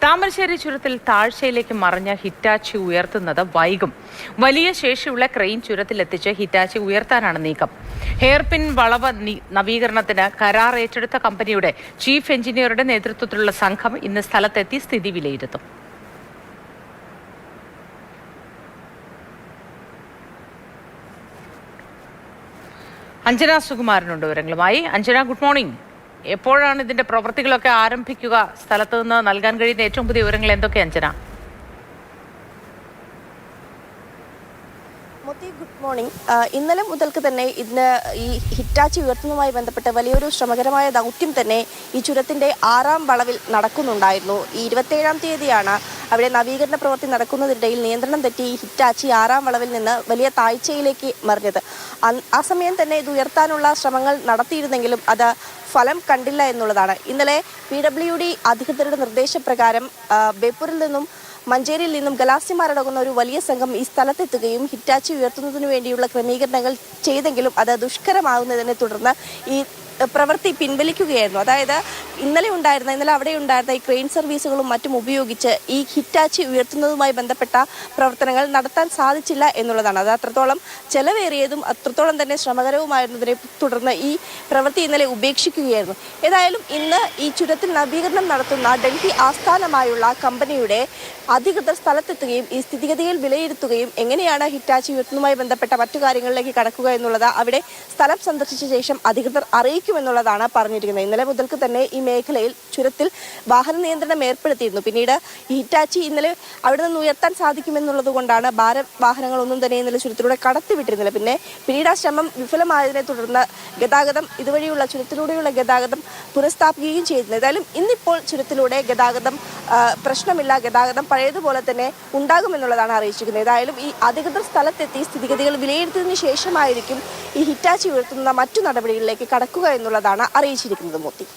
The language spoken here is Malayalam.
താമരശ്ശേരി ചുരത്തിൽ താഴ്ചയിലേക്ക് മറിഞ്ഞ ഹിറ്റാച്ചി ഉയർത്തുന്നത് വൈകും. വലിയ ശേഷിയുള്ള ക്രെയിൻ ചുരത്തിലെത്തിച്ച് ഹിറ്റാച്ചി ഉയർത്താനാണ് നീക്കം. ഹെയർപിൻ വളവ് നവീകരണത്തിന് കരാർ ഏറ്റെടുത്ത കമ്പനിയുടെ ചീഫ് എഞ്ചിനീയറുടെ നേതൃത്വത്തിലുള്ള സംഘം ഇന്ന് സ്ഥലത്തെത്തി സ്ഥിതി വിലയിരുത്തും. അഞ്ജന സുകുമാരനുണ്ട് വിവരങ്ങളുമായി. Anjana, good morning. എപ്പോഴാണ് ഇതിന്റെ പ്രവൃത്തികളൊക്കെ ആരംഭിക്കുക? സ്ഥലത്ത് നിന്ന് നൽകാൻ കഴിയുന്ന ഏറ്റവും പുതിയ വിവരങ്ങൾ എന്തൊക്കെ അഞ്ജന? Good morning. ഇന്നലെ മുതൽക്ക് തന്നെ ഇന്ന് ഈ ഹിറ്റാച്ചി ഉയർത്തുന്നതുമായി ബന്ധപ്പെട്ട് വലിയൊരു ശ്രമകരമായ ദൗത്യം തന്നെ ഈ ചുരത്തിന്റെ 6ാം വളവിൽ നടക്കുന്നുണ്ടായിരുന്നു. ഈ 27ാം തീയതിയാണ് അവിടെ നവീകരണ പ്രവൃത്തി നടക്കുന്നതിനിടയിൽ നിയന്ത്രണം തെറ്റി ഈ ഹിറ്റാച്ചി 6ാം വളവിൽ നിന്ന് വലിയ താഴ്ചയിലേക്ക് മറിഞ്ഞത്. ആ സമയം തന്നെ ഇത് ഉയർത്താനുള്ള ശ്രമങ്ങൾ നടത്തിയിരുന്നെങ്കിലും അത് ഫലം കണ്ടില്ല എന്നുള്ളതാണ്. ഇന്നലെ PWD അധികൃതരുടെ നിർദ്ദേശപ്രകാരം ബേപ്പൂരിൽ നിന്നും മഞ്ചേരിയിൽ നിന്നും ഗലാസ്യമാരടങ്ങുന്ന ഒരു വലിയ സംഘം ഈ സ്ഥലത്തെത്തുകയും ഹിറ്റാച്ചി ഉയർത്തുന്നതിനു വേണ്ടിയുള്ള ക്രമീകരണങ്ങൾ ചെയ്തെങ്കിലും അത് ദുഷ്കരമാകുന്നതിനെ തുടർന്ന് ഈ പ്രവൃത്തി പിൻവലിക്കുകയായിരുന്നു. അതായത് ഇന്നലെ അവിടെ ഉണ്ടായിരുന്ന ഈ ക്രെയിൻ സർവീസുകളും മറ്റും ഉപയോഗിച്ച് ഈ ഹിറ്റാച്ചി ഉയർത്തുന്നതുമായി ബന്ധപ്പെട്ട പ്രവർത്തനങ്ങൾ നടത്താൻ സാധിച്ചില്ല എന്നുള്ളതാണ്. അത് അത്രത്തോളം ചെലവേറിയതും അത്രത്തോളം തന്നെ ശ്രമകരവുമായിരുന്നതിനെ തുടർന്ന് ഈ പ്രവൃത്തി ഇന്നലെ ഉപേക്ഷിക്കുകയായിരുന്നു. ഏതായാലും ഇന്ന് ഈ ചുരത്തിൽ നവീകരണം നടത്തുന്ന ഡൽഹി ആസ്ഥാനമായുള്ള കമ്പനിയുടെ അധികൃതർ സ്ഥലത്തെത്തുകയും ഈ സ്ഥിതിഗതികൾ വിലയിരുത്തുകയും എങ്ങനെയാണ് ഹിറ്റാച്ചി ഉയർത്തുന്നതുമായി ബന്ധപ്പെട്ട മറ്റു കാര്യങ്ങളിലേക്ക് കടക്കുക എന്നുള്ളത് അവിടെ സ്ഥലം സന്ദർശിച്ച ശേഷം അധികൃതർ അറിയിക്കുമെന്നുള്ളതാണ് പറഞ്ഞിരിക്കുന്നത്. ഇന്നലെ മുതൽക്ക് തന്നെ ഈ മേഖലയിൽ ചുരത്തിൽ വാഹന നിയന്ത്രണം ഏർപ്പെടുത്തിയിരുന്നു. പിന്നീട് ഈ ഹിറ്റാച്ചി ഇന്നലെ അവിടെ നിന്ന് ഉയർത്താൻ സാധിക്കുമെന്നുള്ളത് കൊണ്ടാണ് ഭാരവാഹനങ്ങളൊന്നും തന്നെ ഇന്നലെ ചുരത്തിലൂടെ കടത്തിവിട്ടിരുന്നില്ല. പിന്നീട് ആ ശ്രമം വിഫലമായതിനെ തുടർന്ന് ഗതാഗതം ഇതുവഴിയുള്ള ചുരത്തിലൂടെയുള്ള ഗതാഗതം പുനഃസ്ഥാപിക്കുകയും ചെയ്തിരുന്നു. ഏതായാലും ഇന്നിപ്പോൾ ചുരത്തിലൂടെ ഗതാഗതം പ്രശ്നമില്ല, ഗതാഗതം പഴയതുപോലെ തന്നെ ഉണ്ടാകുമെന്നുള്ളതാണ് അറിയിച്ചിരിക്കുന്നത്. ഏതായാലും ഈ അധികൃതർ സ്ഥലത്തെത്തി സ്ഥിതിഗതികൾ വിലയിരുത്തിയതിനു ശേഷമായിരിക്കും ഈ ഹിറ്റാച്ചി ഉയർത്തുന്ന മറ്റു നടപടികളിലേക്ക് കടക്കുക എന്നുള്ളതാണ് അറിയിച്ചിരിക്കുന്നത്. മോത്തി.